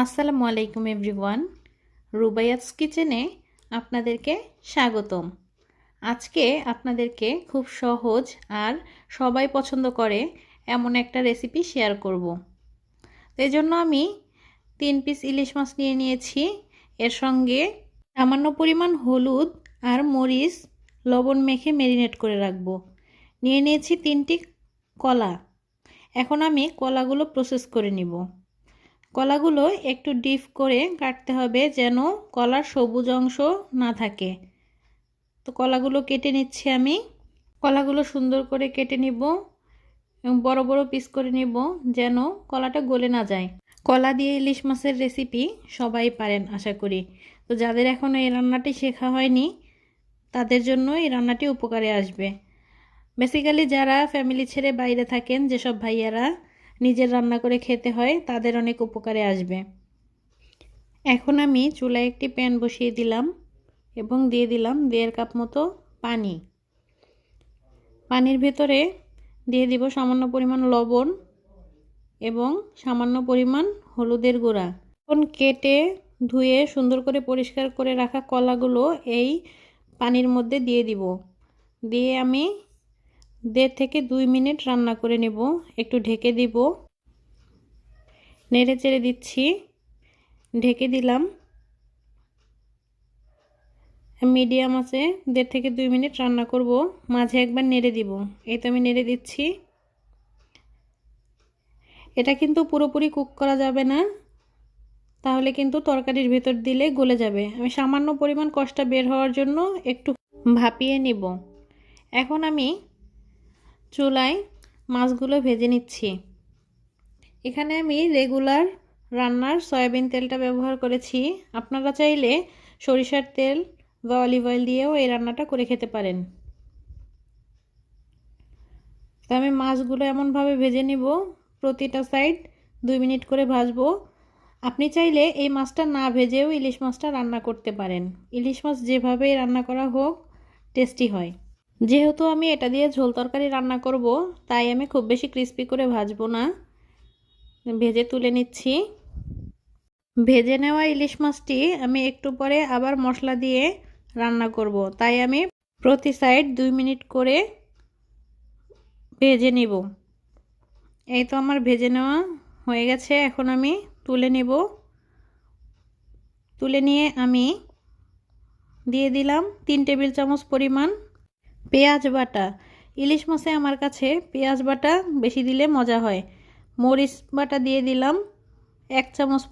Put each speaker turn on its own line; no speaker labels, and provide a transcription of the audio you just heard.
আসসালামু আলাইকুম এভরিওয়ান, রুবাইয়াতস কিচেনে আপনাদেরকে স্বাগতম। আজকে আপনাদেরকে খুব সহজ আর সবাই পছন্দ করে এমন একটা রেসিপি শেয়ার করব। এই জন্য আমি 3 পিস ইলিশ মাছ নিয়ে নিয়েছি। এর সঙ্গে সামান্য পরিমাণ হলুদ আর মরিচ লবণ মেখে ম্যারিনেট করে রাখবো। নিয়ে নিয়েছি 3টি কলা। এখন আমি কলাগুলো প্রসেস করে নিব। কলাগুলো একটু ডিপ করে কাটতে হবে যেন কলার সবুজ অংশ না থাকে। তো কলাগুলো কেটে নিচ্ছি আমি। কলাগুলো সুন্দর করে কেটে নিব এবং বড় বড় পিস করে নিব যেন কলাটা গলে না যায়। কলা দিয়ে ইলিশ মাছের রেসিপি সবাই পারেন আশা করি। তো যাদের এখনও এই রান্নাটি শেখা হয়নি তাদের জন্য এই রান্নাটি উপকারে আসবে। বেসিক্যালি যারা ফ্যামিলি ছেড়ে বাইরে থাকেন, যেসব ভাইয়ারা নিজের রান্না করে খেতে হয়, তাদের অনেক উপকারে আসবে। এখন আমি চুলায় একটি প্যান বসিয়ে দিলাম এবং দিয়ে দিলাম 1.5 কাপ মতো পানি। পানির ভেতরে দিয়ে দিব সামান্য পরিমাণ লবণ এবং সামান্য পরিমাণ হলুদের গুঁড়া। এখন কেটে ধুয়ে সুন্দর করে পরিষ্কার করে রাখা কলাগুলো এই পানির মধ্যে দিয়ে দিব। দিয়ে আমি 1.5 থেকে 2 মিনিট রান্না করে নেব। একটু ঢেকে দিব, নেড়ে চেড়ে দিচ্ছি, ঢেকে দিলাম। মিডিয়াম আছে 1.5 থেকে 2 মিনিট রান্না করব। মাঝে একবার নেড়ে দিব। এই তো আমি নেড়ে দিচ্ছি। এটা কিন্তু পুরোপুরি কুক করা যাবে না, তাহলে কিন্তু তরকারির ভেতর দিলে গলে যাবে। আমি সামান্য পরিমাণ কষটা বের হওয়ার জন্য একটু ভাপিয়ে নিব। এখন আমি চুলায় মাছগুলো ভেজে নিচ্ছি। এখানে আমি রেগুলার রান্নার সয়াবিন তেলটা ব্যবহার করেছি। আপনারা চাইলে সরিষার তেল বা অলিভ অয়েল দিয়েও এই রান্নাটা করে খেতে পারেন। তো আমি মাছগুলো এমনভাবে ভেজে নিব, প্রতিটা সাইড 2 মিনিট করে ভাজবো। আপনি চাইলে এই মাছটা না ভেজেও ইলিশ মাছটা রান্না করতে পারেন। ইলিশ মাছ যেভাবেই রান্না করা হোক টেস্টি হয়। যেহেতু আমি এটা দিয়ে ঝোল তরকারি রান্না করব, তাই আমি খুব বেশি ক্রিস্পি করে ভাজবো না, ভেজে তুলে নিচ্ছি। ভেজে নেওয়া ইলিশ মাছটি আমি একটু পরে আবার মশলা দিয়ে রান্না করব, তাই আমি প্রতি সাইড 2 মিনিট করে ভেজে নিব। এই তো আমার ভেজে নেওয়া হয়ে গেছে। এখন আমি তুলে নেব। তুলে নিয়ে আমি দিয়ে দিলাম 3 টেবিল চামচ পরিমাণ পেঁয়াজ বাটা। ইলিশ মাছে আমার কাছে পেঁয়াজ বাটা বেশি দিলে মজা হয়। মরিচ বাটা দিয়ে দিলাম 1 চামচ।